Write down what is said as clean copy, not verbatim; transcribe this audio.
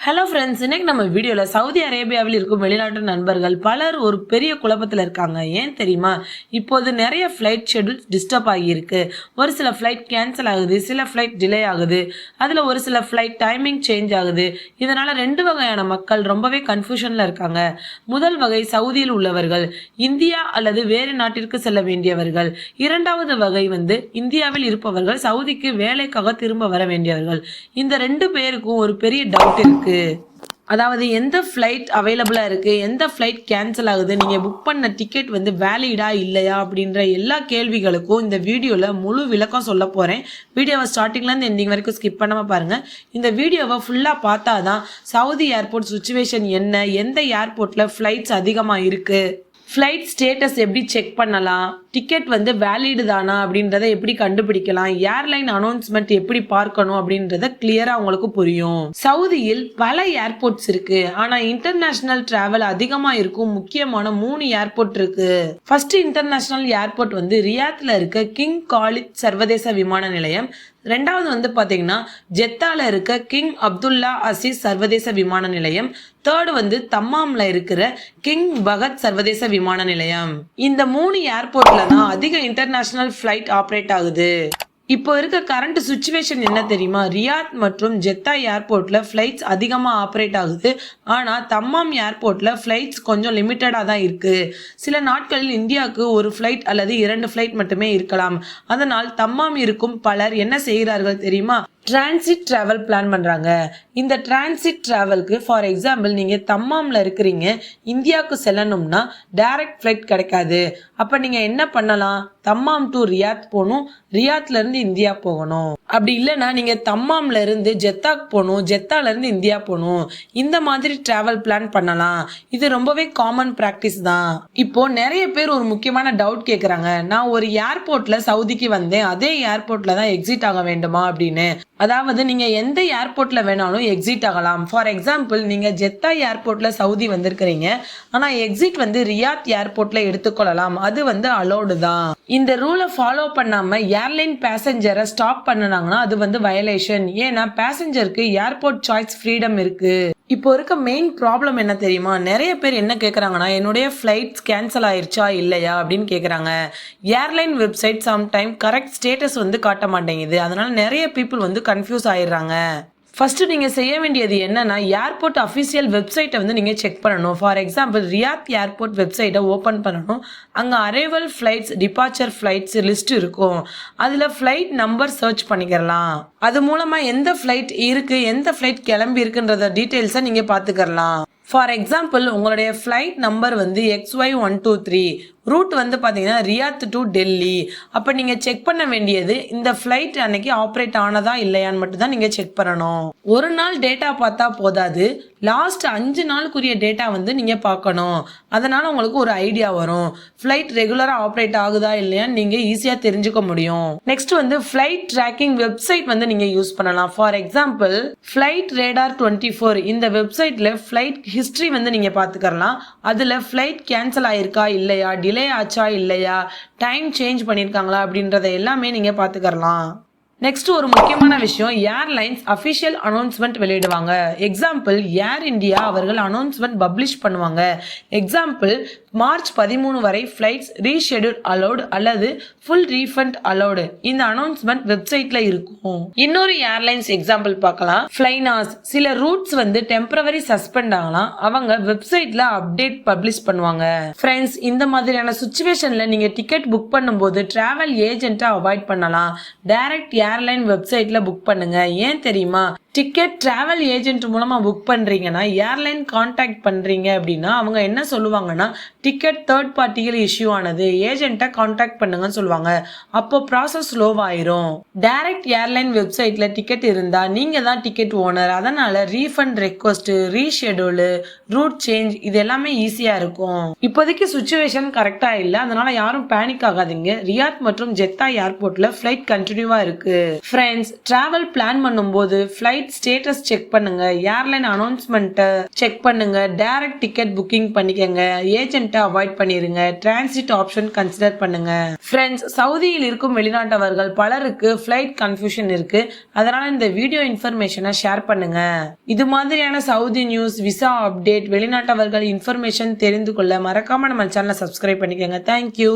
Hello friends, இன்னைக்கு நம்ம வீடியோவில் சவுதி அரேபியாவில் இருக்கும் வெளிநாட்டு நண்பர்கள் பலர் ஒரு பெரிய குழப்பத்தில் இருக்காங்க. ஏன் தெரியுமா? இப்போது நிறைய ஃப்ளைட் ஷெட்யூல்ஸ் டிஸ்டர்ப் ஆகியிருக்கு. ஒரு சில ஃப்ளைட் கேன்சல் ஆகுது, சில ஃப்ளைட் டிலே ஆகுது, அதில் ஒரு சில ஃப்ளைட் டைமிங் சேஞ்ச் ஆகுது. இதனால் ரெண்டு வகையான மக்கள் ரொம்பவே கன்ஃபியூஷனில் இருக்காங்க. முதல் வகை சவுதியில் உள்ளவர்கள், இந்தியா அல்லது வேறு நாட்டிற்கு செல்ல வேண்டியவர்கள். இரண்டாவது வகை இந்தியாவில் இருப்பவர்கள், சவுதிக்கு வேலைக்காக திரும்ப வர வேண்டியவர்கள். இந்த ரெண்டு பேருக்கும் ஒரு பெரிய டவுட் இருக்கு. அதாவது எந்த ஃப்ளைட் அவைலபிளா இருக்கு, எந்த ஃப்ளைட் கேன்சல் ஆகுது, நீங்க புக் பண்ண டிக்கெட் வேலிடா இல்லையா அப்படின்ற எல்லா கேள்விகளுக்கும் இந்த வீடியோல முழு விளக்கம் சொல்ல போறேன். வீடியோவை ஸ்டார்டிங்ல இருந்து எண்டிங் வரைக்கும் ஸ்கிப் பண்ணாம பாருங்க. இந்த வீடியோவை ஃபுல்லா பார்த்தாதான் சவுதி ஏர்போர்ட் சுச்சுவேஷன் என்ன, எந்த ஏர்போர்ட்ல ஃப்ளைட்ஸ் அதிகமா இருக்கு, ஃப்ளைட் ஸ்டேட்டஸ் எப்படி செக் பண்ணலாம், டிக்கெட் வேலிடு தானா அப்படின்றத எப்படி கண்டுபிடிக்கலாம், ஏர்லைன் அனௌன்ஸ்மெண்ட் எப்படி பார்க்கணும் அப்படின்றத கிளியரா உங்களுக்கு புரியும். சவுதியில் பல ஏர்போர்ட்ஸ் இருக்கு, ஆனா இன்டர்நேஷனல் டிராவல் அதிகமா இருக்கும் முக்கியமான 3 ஏர்போர்ட் இருக்கு. ஃபர்ஸ்ட் இன்டர்நேஷனல் ஏர்போர்ட் ரியாத்ல இருக்க கிங் காலித் சர்வதேச விமான நிலையம். ரெண்டாவது பாத்தீங்கன்னா ஜெத்தால இருக்க கிங் அப்துல்லா அசீஸ் சர்வதேச விமான நிலையம். தேர்டு தம்மாம்ல இருக்கிற கிங் பகத் சர்வதேச விமான நிலையம். இந்த 3 ஏர்போர்ட்ல தான் அதிக இன்டர்நேஷனல் ஃபிளைட் ஆப்ரேட் ஆகுது. இப்போ இருக்க கரண்ட் சுச்சுவேஷன் என்ன தெரியுமா? ரியாத் மற்றும் ஜெத்தா ஏர்போர்ட்ல ஃபிளைட்ஸ் அதிகமா ஆப்ரேட் ஆகுது. ஆனா தம்மாம் ஏர்போர்ட்ல ஃபிளைட்ஸ் கொஞ்சம் லிமிட்டடா தான் இருக்கு. சில நாட்களில் இந்தியாவுக்கு ஒரு ஃபிளைட் அல்லது 2 ஃபிளைட் மட்டுமே இருக்கலாம். அதனால் தம்மாம் இருக்கும் பலர் என்ன செய்கிறார்கள் தெரியுமா? டிரான்சிட் டிராவல் பிளான் பண்றாங்க. இந்த டிரான்சிட் டிராவலுக்கு ஃபார் எக்ஸாம்பிள் நீங்க தம்மாம்ல இருக்கிறீங்க, இந்தியாவுக்கு செல்லணும்னா டைரக்ட் ஃபிளைட் கிடைக்காது. அப்ப நீங்க என்ன பண்ணலாம்? தம்மாம் டு ரியாத் போகணும், ரியாத்ல இருந்து இந்தியா போகணும். அப்படி இல்லைன்னா நீங்க தம்மாம்ல இருந்து ஜெத்தாக்கு போகணும், ஜெத்தால இருந்து இந்தியா போகணும். இந்த மாதிரி டிராவல் பிளான் பண்ணலாம். இது ரொம்பவே காமன் பிராக்டிஸ் தான். இப்போ நிறைய பேர் ஒரு முக்கியமான டவுட் கேட்கறாங்க. நான் ஒரு ஏர்போர்ட்ல சவுதிக்கு வந்தேன், அதே ஏர்போர்ட்ல தான் எக்ஸிட் ஆக வேண்டுமா அப்படின்னு. அதாவது நீங்க எந்த ஏர்போர்ட்ல வேணாலும் எக்ஸிட் ஆகலாம். ஃபார் எக்ஸாம்பிள் நீங்க ஜெத்தா ஏர்போர்ட்ல சவுதி வந்திருக்கிறீங்க, ஆனா எக்ஸிட் ரியாத் ஏர்போர்ட்ல எடுத்துக்கொள்ளலாம். அது அலோடு தான். இந்த ரூலை ஃபாலோ பண்ணாம ஏர்லைன் பேசஞ்சரை ஸ்டாப் பண்ணனாங்கன்னா அது வயலேஷன். ஏன்னா பேசஞ்சருக்கு ஏர்போர்ட் சாய்ஸ் ஃப்ரீடம் இருக்கு. இப்போ இருக்க மெயின் ப்ராப்ளம் என்ன தெரியுமா? நிறைய பேர் என்ன கேட்குறாங்கன்னா, என்னுடைய ஃப்ளைட்ஸ் கேன்சல் ஆயிடுச்சா இல்லையா அப்படின்னு கேட்குறாங்க. Airline website sometime correct status காட்ட மாட்டேங்குது. அதனால நிறைய பீப்புள் கன்ஃபியூஸ் ஆயிடுறாங்க. ஃபர்ஸ்ட் நீங்க செய்ய வேண்டியது என்னன்னா, ஏர்போர்ட் அஃபிஷியல் வெப்சைட்டை நீங்க செக் பண்ணணும். ஃபார் எக்ஸாம்பிள் ரியாத் ஏர்போர்ட் வெப்சைட்டை ஓபன் பண்ணணும். அங்க arrival flights, departure flights list இருக்கும். அதுல ஃபிளைட் நம்பர் சர்ச் பண்ணிக்கலாம். அது மூலமா எந்த ஃபிளைட் இருக்கு, எந்த ஃபிளைட் கிளம்பி இருக்குன்றத டீடைல்ஸை நீங்க பாத்துக்கலாம். ஃபார் எக்ஸாம்பிள் உங்களுடைய ஃபிளைட் நம்பர் XY123, ரூட் பாத்தீங்கன்னா ரியாத் டு டெல்லி. அப்ப நீங்க செக் பண்ண வேண்டியது இந்த ஃபிளைட் அன்னைக்கு ஆப்ரேட் ஆனதா இல்லையான்னு மட்டும் தான் நீங்க செக் பண்ணணும். ஒரு நாள் டேட்டா பார்த்தா போதாது, லாஸ்ட் 5 நாளுக்குரிய டேட்டா நீங்க பார்க்கணும். அதனால உங்களுக்கு ஒரு ஐடியா வரும். ஃபிளைட் ரெகுலரா ஆப்ரேட் ஆகுதா இல்லையான்னு நீங்க ஈஸியா தெரிஞ்சுக்க முடியும். நெக்ஸ்ட் ஃபிளைட் ட்ராக்கிங் வெப்சைட் நீங்க யூஸ் பண்ணலாம். ஃபார் எக்ஸாம்பிள் ஃபிளைட் ரேடார் 24 இந்த வெப்சைட்ல ஃபிளைட் ஹிஸ்டரி நீங்க பாத்துக்கலாம். அதுல ஃபிளைட் கேன்சல் ஆயிருக்கா இல்லையா, டிலே ஆச்சா இல்லையா, டைம் சேஞ்ச் பண்ணிருக்காங்களா அப்படின்றத எல்லாமே நீங்க பாத்துக்கலாம். நெக்ஸ்ட் ஒரு முக்கியமான விஷயம், ஏர்லைன்ஸ் அபிஷியல் அனௌன்ஸ்மெண்ட் வெளியிடுவாங்க. எக்ஸாம்பிள் ஏர் இந்தியா அவர்கள் அனௌன்ஸ்மெண்ட் பப்ளிஷ் பண்ணுவாங்க. எக்ஸாம்பிள் மார்ச் 13 வரை ஃபிளைட்ஸ் ரீஷெட்யூல் அலோடு அல்லது ஃபுல் ரீஃபண்ட் அலோடு. இந்த அனௌன்ஸ்மெண்ட் வெப்சைட்ல இருக்கும். இன்னொரு ஏர்லைன்ஸ் எக்ஸாம்பிள் பார்க்கலாம். ஃப்ளைனாஸ் சில ரூட்ஸ் டெம்பரவரி சஸ்பெண்ட் ஆகலாம். அவங்க வெப்சைட்ல அப்டேட் பப்ளிஷ் பண்ணுவாங்க. ஃப்ரெண்ட்ஸ், இந்த மாதிரியான சுச்சுவேஷன்ல நீங்க டிக்கெட் புக் பண்ணும்போது டிராவல் ஏஜென்ட்டை அவாய்ட் பண்ணலாம். டைரக்ட் ஏர்லைன் வெப்சைட்ல புக் பண்ணுங்க. ஏன் தெரியுமா? டிக்கெட் டிராவல் ஏஜென்ட் மூலமா புக் பண்றீங்கன்னா, ஏர்லைன் கான்டாக்ட் பண்றீங்க அப்படின்னா அவங்க என்ன சொல்லுவாங்கன்னா, டிக்கெட் தேர்ட் பார்ட்டிகள் இஷ்யூ ஆனது, ஏஜென்ட்டை கான்டாக்ட் பண்ணுங்கன்னு சொல்லுவாங்க. அப்போ ப்ராசஸ் ஸ்லோவாயிரும். டைரக்ட் ஏர்லைன் வெப்சைட்ல டிக்கெட் இருந்தா நீங்க தான் டிக்கெட் ஓனர். அதனால refund request, reschedule, route change இது எல்லாமே ஈஸியா இருக்கும். இப்போதைக்கு சுச்சுவேஷன் கரெக்டா இல்ல, அதனால யாரும் பேனிக் ஆகாதீங்க. ரியாத் மற்றும் ஜெத்தா ஏர்போர்ட்ல ஃபிளைட் கண்டினியூவா இருக்கு. ஃப்ரெண்ட்ஸ், டிராவல் பிளான் பண்ணும்போது ஃபிளைட் ஃப்ளைட் ஸ்டேட்டஸ் செக் பண்ணுங்க, ஏர்லைன் அனௌன்ஸ்மெண்ட்டை செக் பண்ணுங்க, டைரக்ட் டிக்கெட் புக்கிங் பண்ணிக்கங்க, ஏஜென்ட்டை அவாய்ட் பண்ணிருங்க, டிரான்சிட் ஆப்ஷன் கன்சிடர் பண்ணுங்க. ஃப்ரெண்ட்ஸ், சவுதியில் இருக்கும் வெளிநாட்டவர்கள் பலருக்கு ஃப்ளைட் கன்ஃபியூஷன் இருக்கு. அதனால இந்த வீடியோ இன்ஃபர்மேஷனை ஷேர் பண்ணுங்க. இது மாதிரியான சவுதி நியூஸ், விசா அப்டேட், வெளிநாட்டவர்கள் இன்ஃபர்மேஷன் தெரிந்து கொள்ள மறக்காம நம்ம சேனலை சப்ஸ்கிரைப் பண்ணிக்கோங்க. தேங்க்யூ.